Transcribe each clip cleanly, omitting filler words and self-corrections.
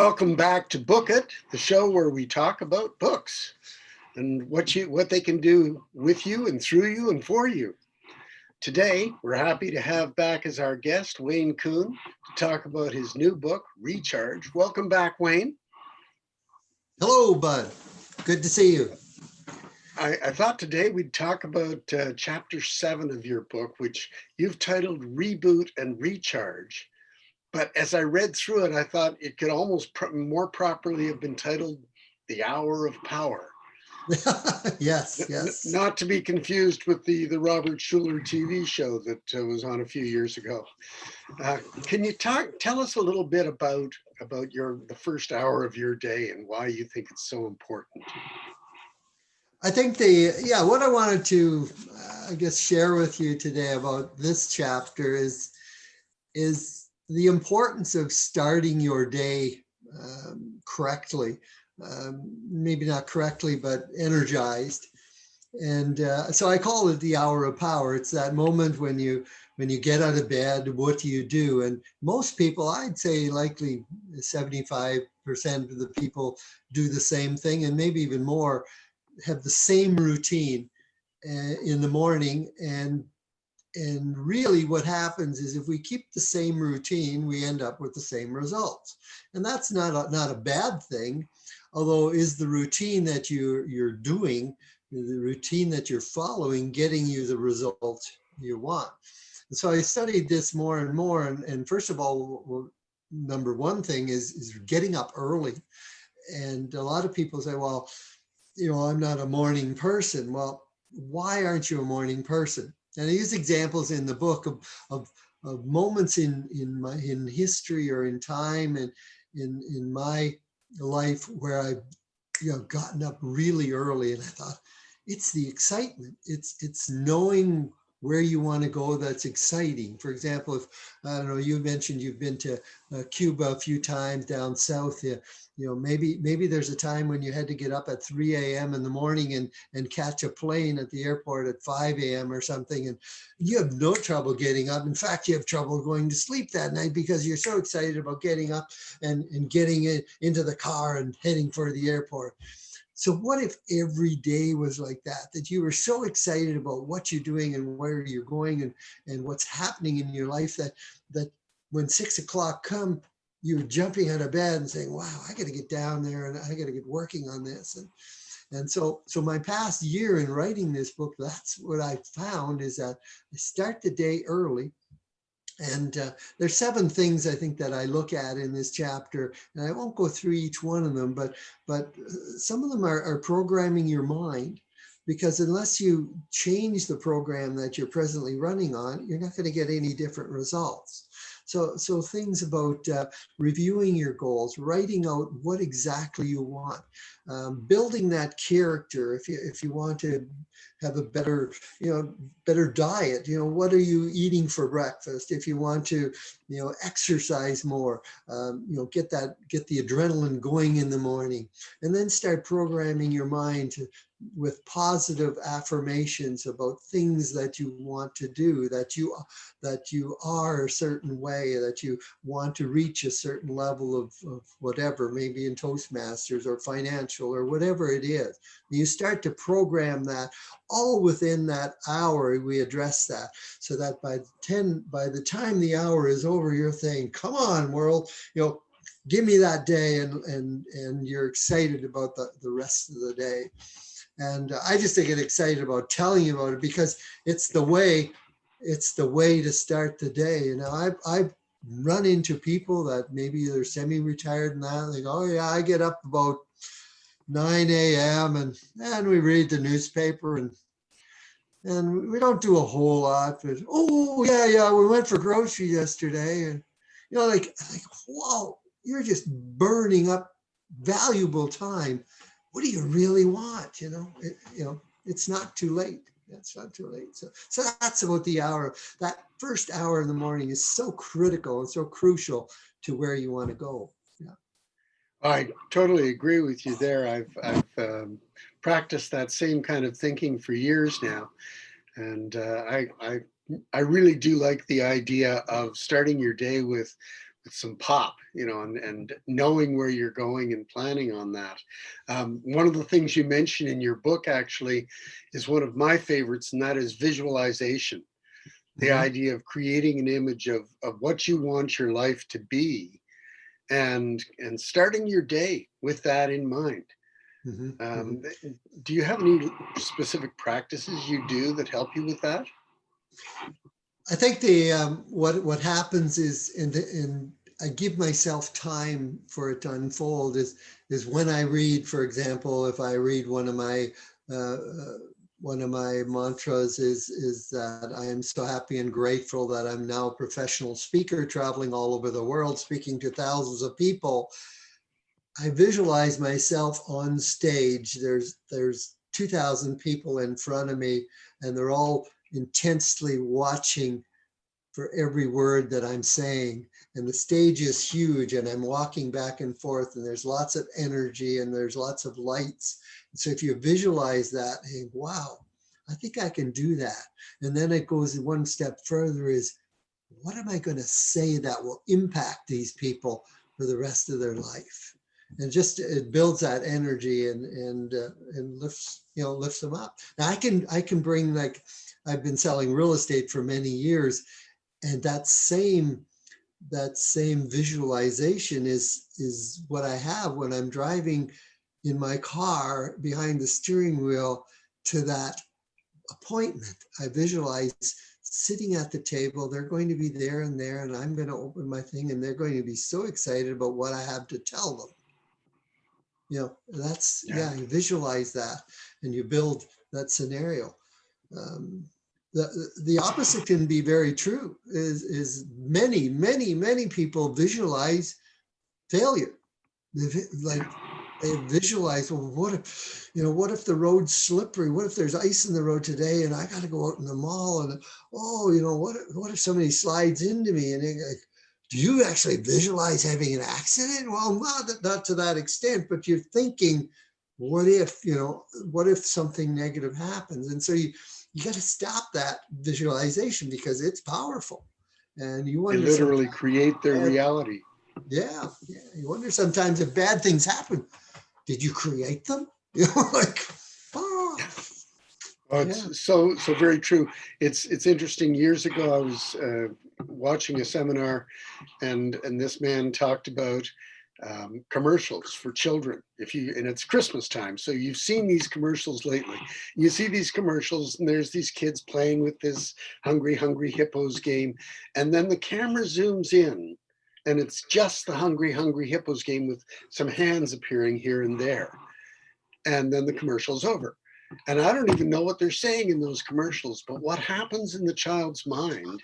Welcome back to Book It, the show where we talk about books and what they can do with you and through you and for you. Today, we're happy to have back as our guest Wayne Kuhn to talk about his new book, Recharge. Welcome back, Wayne. Hello, Bud. Good to see you. I thought today we'd talk about chapter 7 of your book, which you've titled Reboot and Recharge. But as I read through it, I thought it could almost more properly have been titled The Hour of Power. Yes. Not to be confused with the Robert Schuller TV show that was on a few years ago. Can you tell us a little bit about the first hour of your day and why you think it's so important? I think what I wanted to, share with you today about this chapter is the importance of starting your day correctly. Maybe not correctly, but energized. And so I call it the hour of power. It's that moment when you get out of bed, what do you do? And most people, I'd say likely 75% of the people do the same thing, and maybe even more, have the same routine in the morning. And really what happens is if we keep the same routine, we end up with the same results. And that's not a bad thing, although is the routine that you're doing, the routine that you're following, getting you the result you want. And so I studied this more and more. And first of all, number one thing is getting up early. And a lot of people say, well, I'm not a morning person. Well, why aren't you a morning person? And I use examples in the book of moments in history or in time and in my life where I've gotten up really early, and I thought it's the excitement. It's knowing where you want to go that's exciting. For example, if I don't know, you mentioned you've been to Cuba a few times down south. Maybe there's a time when you had to get up at 3 a.m. in the morning and catch a plane at the airport at 5 a.m. or something, and you have no trouble getting up. In fact, you have trouble going to sleep that night because you're so excited about getting up and getting into the car and heading for the airport. So what if every day was like that you were so excited about what you're doing and where you're going and what's happening in your life that when 6 o'clock come, you're jumping out of bed and saying, wow, I got to get down there and I got to get working on this. And so my past year in writing this book, that's what I found is that I start the day early. And there's 7 things I think that I look at in this chapter, and I won't go through each one of them, but some of them are programming your mind, because unless you change the program that you're presently running on, you're not going to get any different results. So things about reviewing your goals, writing out what exactly you want, building that character. If you want to have a better diet, what are you eating for breakfast? If you want to, exercise more, get the adrenaline going in the morning, and then start programming your mind with positive affirmations about things that you want to do, that you are a certain way, that you want to reach a certain level of whatever, maybe in Toastmasters or financial or whatever it is. You start to program that all within that hour. We address that so that by the time the hour is over, you're saying, come on, world, give me that day, and you're excited about the rest of the day. And I just get excited about telling you about it because it's the way to start the day. I've run into people that maybe they're semi-retired and that, they go, oh yeah, I get up about 9 a.m. and we read the newspaper and we don't do a whole lot, but oh yeah, we went for groceries yesterday, and like whoa, you're just burning up valuable time. What do you really want? It's not too late. It's not too late. So that's about the hour. That first hour in the morning is so critical and so crucial to where you want to go. Yeah. I totally agree with you there. I've practiced that same kind of thinking for years now, and I really do like the idea of starting your day with some pop, and knowing where you're going and planning on that. One of the things you mention in your book actually is one of my favorites, and that is visualization. The Mhm, idea of creating an image of what you want your life to be, and starting your day with that in mind. mhm, mhm. Um, do you have any specific practices you do that help you with that? I think the what happens is in I give myself time for it to unfold is when I read, for example, if I read uh, uh, one of my mantras is that I am so happy and grateful that I'm now a professional speaker traveling all over the world, speaking to thousands of people. I visualize myself on stage. There's 2,000 people in front of me, and they're all intensely watching for every word that I'm saying. And the stage is huge, and I'm walking back and forth, and there's lots of energy and there's lots of lights. And so if you visualize that, hey, wow, I think I can do that. And then it goes one step further is, what am I going to say that will impact these people for the rest of their life? And just it builds that energy and lifts them up. Now I can bring, like, I've been selling real estate for many years, and that same visualization is what I have when I'm driving in my car behind the steering wheel to that appointment. I visualize sitting at the table. They're going to be there, and I'm going to open my thing, and they're going to be so excited about what I have to tell them. That's, Yeah, yeah, you visualize that and you build that scenario. Um, the opposite can be very true. Is many people visualize failure. Like, they visualize, well, what if the road's slippery? What if there's ice in the road today and I got to go out in the mall, and what if somebody slides into me? And like, do you actually visualize having an accident? Well, not to that extent, but you're thinking, what if something negative happens? And so you got to stop that visualization because it's powerful. And you they wonder literally sometimes, create their reality. yeah, you wonder sometimes if bad things happen, did you create them? Like, oh, Oh, yeah. it's so very true. It's interesting. Years ago, I was watching a seminar, and this man talked about commercials for children. And it's Christmas time, so you've seen these commercials lately. You see these commercials, and there's these kids playing with this Hungry Hungry Hippos game, and then the camera zooms in, and it's just the Hungry Hungry Hippos game with some hands appearing here and there, and then the commercial's over. And I don't even know what they're saying in those commercials, but what happens in the child's mind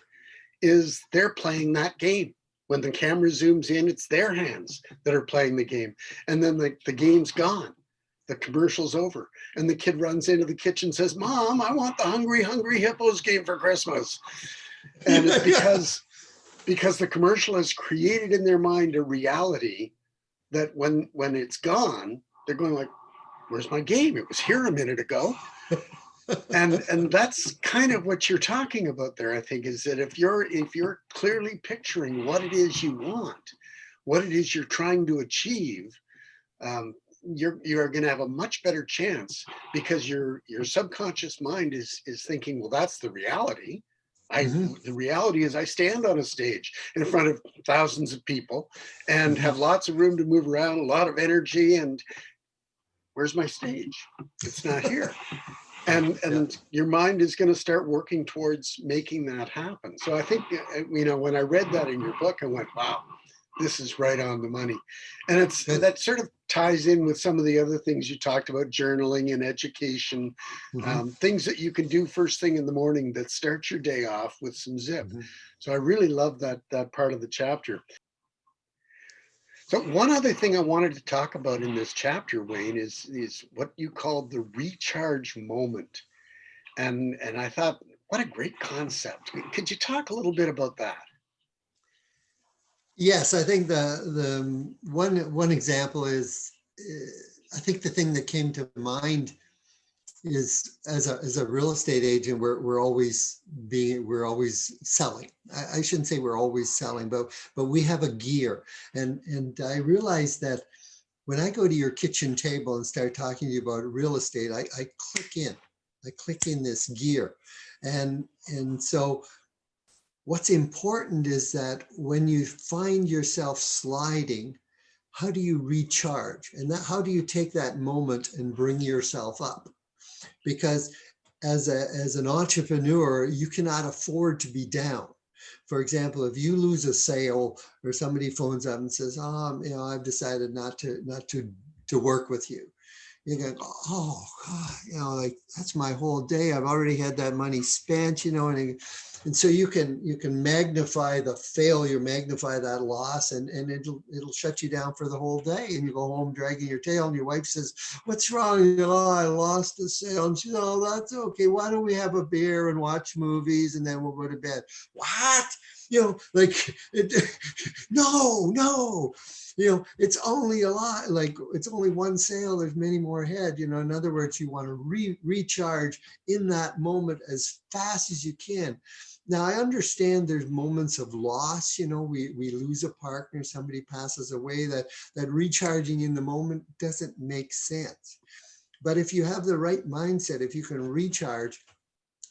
is they're playing that game. When the camera zooms in, it's their hands that are playing the game. And then the game's gone. The commercial's over. And the kid runs into the kitchen and says, Mom, I want the Hungry Hungry Hippos game for Christmas. And it's Yeah, yeah. because the commercial has created in their mind a reality that when it's gone, they're going like, where's my game? It was here a minute ago. And that's kind of what you're talking about there. I think is that if you're clearly picturing what it is you want, what it is you're trying to achieve, um, you're going to have a much better chance because your subconscious mind is thinking, well, that's the reality. I Mhm, The reality is I stand on a stage in front of thousands of people and mhm. have lots of room to move around, a lot of energy, and where's my stage? It's not here. and Yeah. and your mind is going to start working towards making that happen. So I think, when I read that in your book, I went, wow, this is right on the money. And Good. that sort of ties in with some of the other things you talked about, journaling and education, Mhm, things that you can do first thing in the morning that start your day off with some zip. mhm. So I really love that part of the chapter. So one other thing I wanted to talk about in this chapter, Wayne, is what you called the recharge moment. And I thought, what a great concept. Could you talk a little bit about that? Yes, I think the one example is, I think the thing that came to mind is as a real estate agent, we're always selling. I shouldn't say we're always selling, but we have a gear. And I realized that when I go to your kitchen table and start talking to you about real estate, I click in this gear. And so what's important is that when you find yourself sliding, how do you recharge? And that, how do you take that moment and bring yourself up? Because as an entrepreneur, you cannot afford to be down. For example, if you lose a sale or somebody phones up and says, "Oh, I've decided not to work with you," you go, "Oh God, like that's my whole day. I've already had that money spent, and so you can magnify the failure, magnify that loss, and it'll shut you down for the whole day. And you go home dragging your tail, and your wife says, "What's wrong?" You go, "Oh, I lost the sale." And she says, "Oh, that's okay. Why don't we have a beer and watch movies, and then we'll go to bed?" What? Like no, no. It's only a lot, like it's only one sale, there's many more ahead. In other words, you want to recharge in that moment as fast as you can. Now, I understand there's moments of loss. We lose a partner, somebody passes away, that recharging in the moment doesn't make sense. But if you have the right mindset, if you can recharge,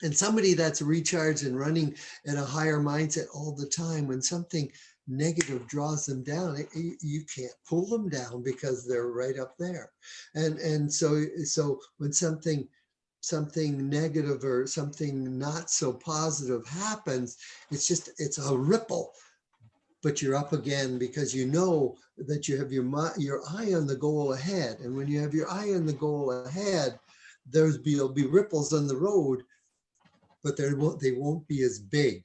and somebody that's recharged and running at a higher mindset all the time, when something negative draws them down, you can't pull them down because they're right up there. And so when something negative or something not so positive happens, it's a ripple, but you're up again because you know that you have your eye on the goal ahead. And when you have your eye on the goal ahead, there'll be ripples on the road, but they won't be as big.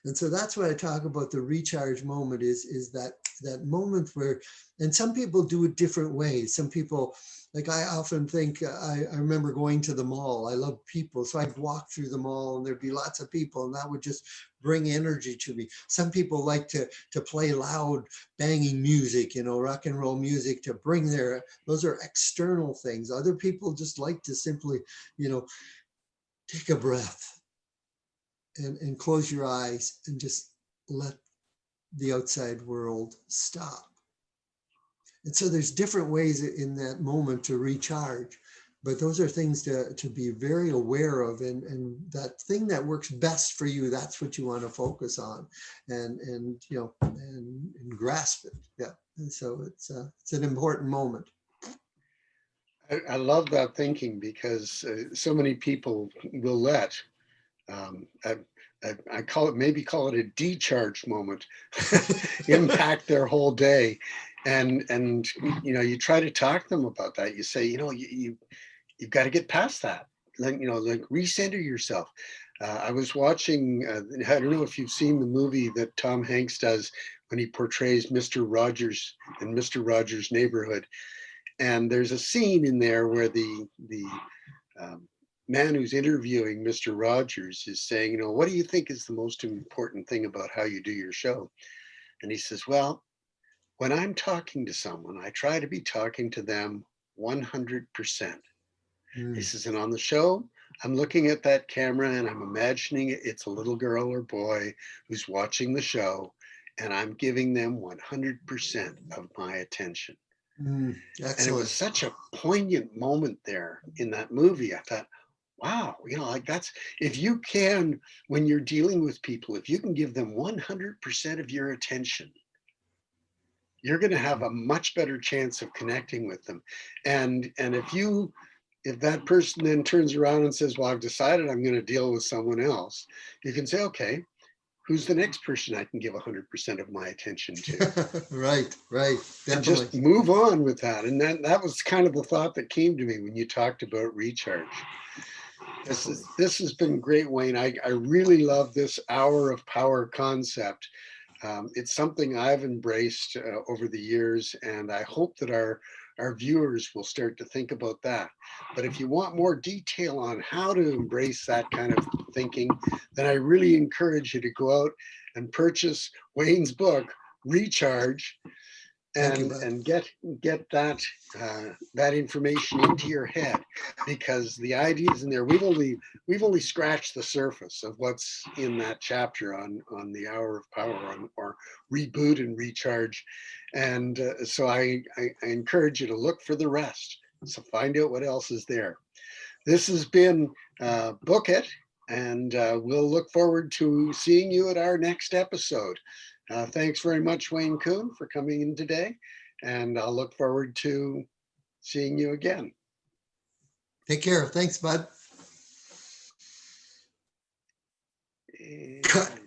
And so that's why I talk about the recharge moment is that moment where, and some people do it different ways. Some people, like I often think, I remember going to the mall. I love people. So I'd walk through the mall and there'd be lots of people and that would just bring energy to me. Some people like to play loud banging music, rock and roll music to bring those are external things. Other people just like to simply, take a breath and close your eyes and just let the outside world stop. And so there's different ways in that moment to recharge, but those are things to be very aware of, and that thing that works best for you, that's what you want to focus on and grasp it. Yeah. And so it's an important moment. I love that thinking because so many people will let um, I, I call it a decharge moment impact their whole day. And you try to talk to them about that. You say, you've got to get past that. Like recenter yourself. I was watching, I don't know if you've seen the movie that Tom Hanks does when he portrays Mr. Rogers in Mr. Rogers' Neighborhood. And there's a scene in there where the um, man who's interviewing Mr. Rogers is saying, what do you think is the most important thing about how you do your show? And he says, well, when I'm talking to someone, I try to be talking to them 100%. He Mm. says, and on the show, I'm looking at that camera and I'm imagining it's a little girl or boy who's watching the show, and I'm giving them 100% of my attention. Mm. And it was Excellent. such a poignant moment there in that movie. I thought, wow, like that's, if you can, when you're dealing with people, if you can give them 100% of your attention, you're going to have a much better chance of connecting with them. And if that person then turns around and says, well, I've decided I'm going to deal with someone else, you can say, okay, who's the next person I can give 100% of my attention to? Right, And definitely. just move on with that. And that was kind of the thought that came to me when you talked about recharge. Definitely. This has been great, Wayne. I really love this hour of power concept. It's something I've embraced over the years, and I hope that our viewers will start to think about that. But if you want more detail on how to embrace that kind of thinking, then I really encourage you to go out and purchase Wayne's book, Recharge, Thank you, bud. and get that that information into your head, because the ideas in there, we've only scratched the surface of what's in that chapter on the hour of power, on or reboot and recharge. And so I encourage you to look for the rest, so find out what else is there. This has been Book It, and we'll look forward to seeing you at our next episode. Thanks very much, Wayne Kuhn, for coming in today, and I'll look forward to seeing you again. Take care. Thanks, bud. And